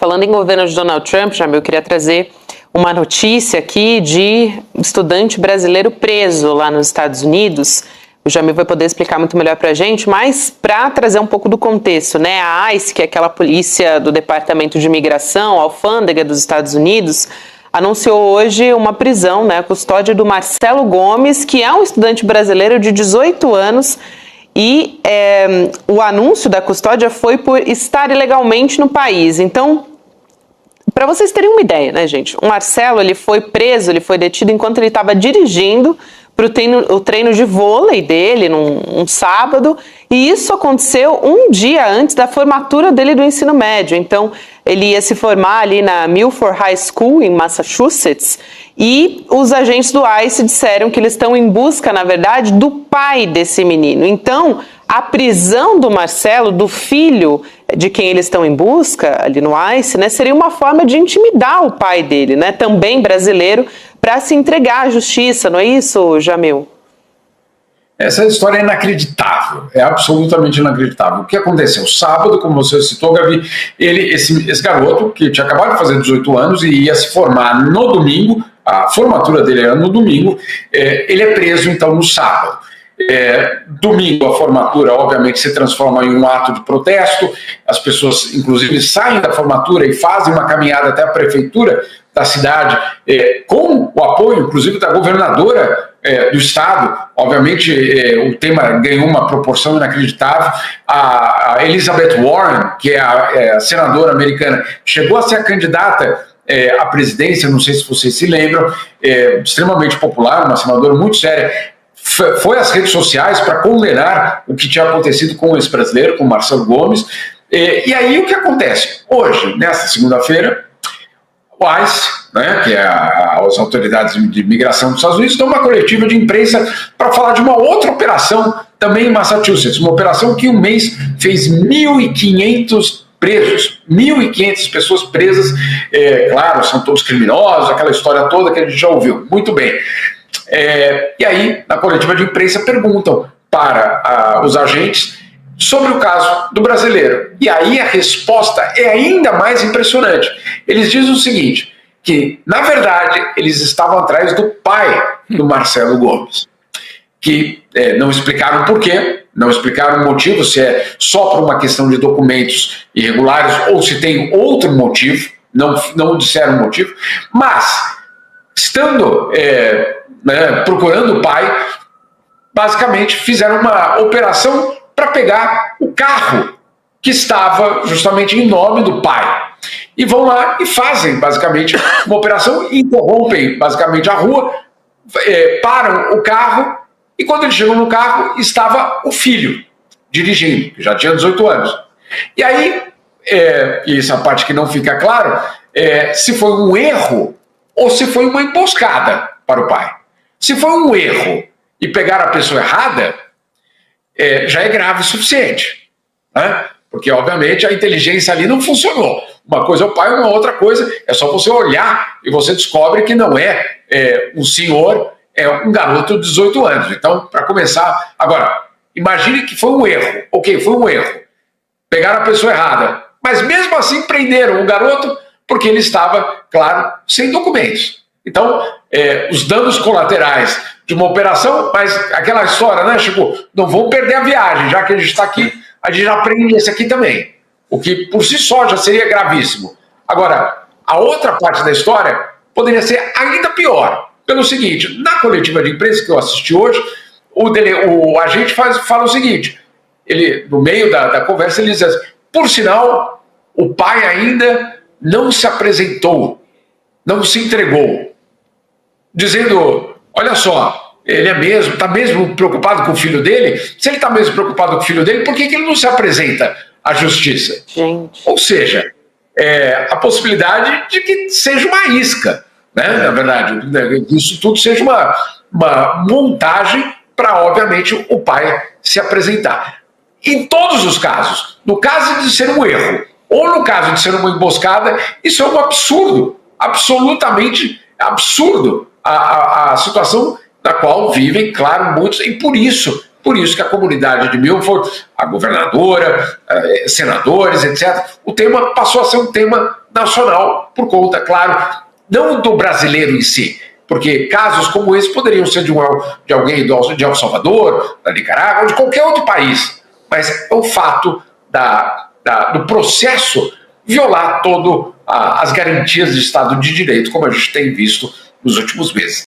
falando em governo de Donald Trump, Jamil, eu queria trazer uma notícia aqui de estudante brasileiro preso lá nos Estados Unidos. O Jamil vai poder explicar muito melhor para a gente, mas para trazer um pouco do contexto, né? A ICE, que é aquela polícia do Departamento de Imigração, a alfândega dos Estados Unidos, anunciou hoje uma prisão, né, a custódia do Marcelo Gomes, que é um estudante brasileiro de 18 anos, e o anúncio da custódia foi por estar ilegalmente no país. Então, para vocês terem uma ideia, né, gente, o Marcelo, ele foi preso, ele foi detido enquanto ele estava dirigindo para o treino de vôlei dele num sábado, e isso aconteceu um dia antes da formatura dele do ensino médio. Então, ele ia se formar ali na Milford High School, em Massachusetts, e os agentes do ICE disseram que eles estão em busca, na verdade, do pai desse menino. Então, a prisão do Marcelo, do filho de quem eles estão em busca ali no ICE, né, seria uma forma de intimidar o pai dele, né, também brasileiro, para se entregar à justiça, não é isso, Jamil? Essa história é inacreditável, é absolutamente inacreditável. O que aconteceu? Sábado, como você citou, Gabi, esse garoto, que tinha acabado de fazer 18 anos e ia se formar no domingo, a formatura dele era no domingo, ele é preso então no sábado. Domingo a formatura obviamente se transforma em um ato de protesto, as pessoas inclusive saem da formatura e fazem uma caminhada até a prefeitura da cidade, com o apoio inclusive da governadora do estado. Obviamente o tema ganhou uma proporção inacreditável. A Elizabeth Warren, que é a senadora americana, chegou a ser a candidata à presidência, não sei se vocês se lembram, extremamente popular, uma senadora muito séria, foi às redes sociais para condenar o que tinha acontecido com esse brasileiro, com o Marcelo Gomes. E aí o que acontece? Hoje, nesta segunda-feira, o ICE, né, que é as autoridades de imigração dos Estados Unidos, dão uma coletiva de imprensa para falar de uma outra operação também em Massachusetts, uma operação que um mês fez 1.500 presos, 1.500 pessoas presas, claro, são todos criminosos, aquela história toda que a gente já ouviu, muito bem. E aí, na coletiva de imprensa, perguntam para os agentes sobre o caso do brasileiro. E aí a resposta é ainda mais impressionante. Eles dizem o seguinte, que, na verdade, eles estavam atrás do pai do Marcelo Gomes, que não explicaram por quê, não explicaram o motivo, se é só por uma questão de documentos irregulares ou se tem outro motivo, não disseram o motivo, mas, estando procurando o pai, basicamente fizeram uma operação para pegar o carro que estava justamente em nome do pai. E vão lá e fazem, basicamente, uma operação, interrompem, basicamente, a rua, param o carro, e quando eles chegam no carro, estava o filho dirigindo, que já tinha 18 anos. E aí, e essa parte que não fica claro, se foi um erro ou se foi uma emboscada para o pai. Se foi um erro e pegar a pessoa errada, já é grave o suficiente, né? Porque, obviamente, a inteligência ali não funcionou. Uma coisa é o pai, uma outra coisa é só você olhar e você descobre que não é um senhor, é um garoto de 18 anos. Então, para começar, agora, imagine que foi um erro. Ok, foi um erro. Pegaram a pessoa errada. Mas mesmo assim prenderam o garoto porque ele estava, claro, sem documentos. Então, os danos colaterais de uma operação, mas aquela história, né, Chico? Não vão perder a viagem, já que a gente está aqui, a gente já prende esse aqui também. O que por si só já seria gravíssimo. Agora, a outra parte da história poderia ser ainda pior. Pelo seguinte, na coletiva de imprensa que eu assisti hoje, o agente fala o seguinte, ele, no meio da conversa, ele diz assim, por sinal, o pai ainda não se apresentou, não se entregou, dizendo, olha só, ele está mesmo preocupado com o filho dele? Se ele está mesmo preocupado com o filho dele, por que ele não se apresenta à justiça? Gente. Ou seja, a possibilidade de que seja uma isca, né? Na verdade, isso tudo seja uma montagem para, obviamente, o pai se apresentar. Em todos os casos, no caso de ser um erro ou no caso de ser uma emboscada, isso é um absurdo, absolutamente absurdo a situação na qual vivem, claro, muitos, e por isso que a comunidade de Milford, a governadora, senadores, etc., o tema passou a ser um tema nacional, por conta, claro, não do brasileiro em si, porque casos como esse poderiam ser de alguém de El Salvador, da Nicarágua, ou de qualquer outro país, mas é o fato do processo violar todas as garantias de Estado de Direito, como a gente tem visto nos últimos meses.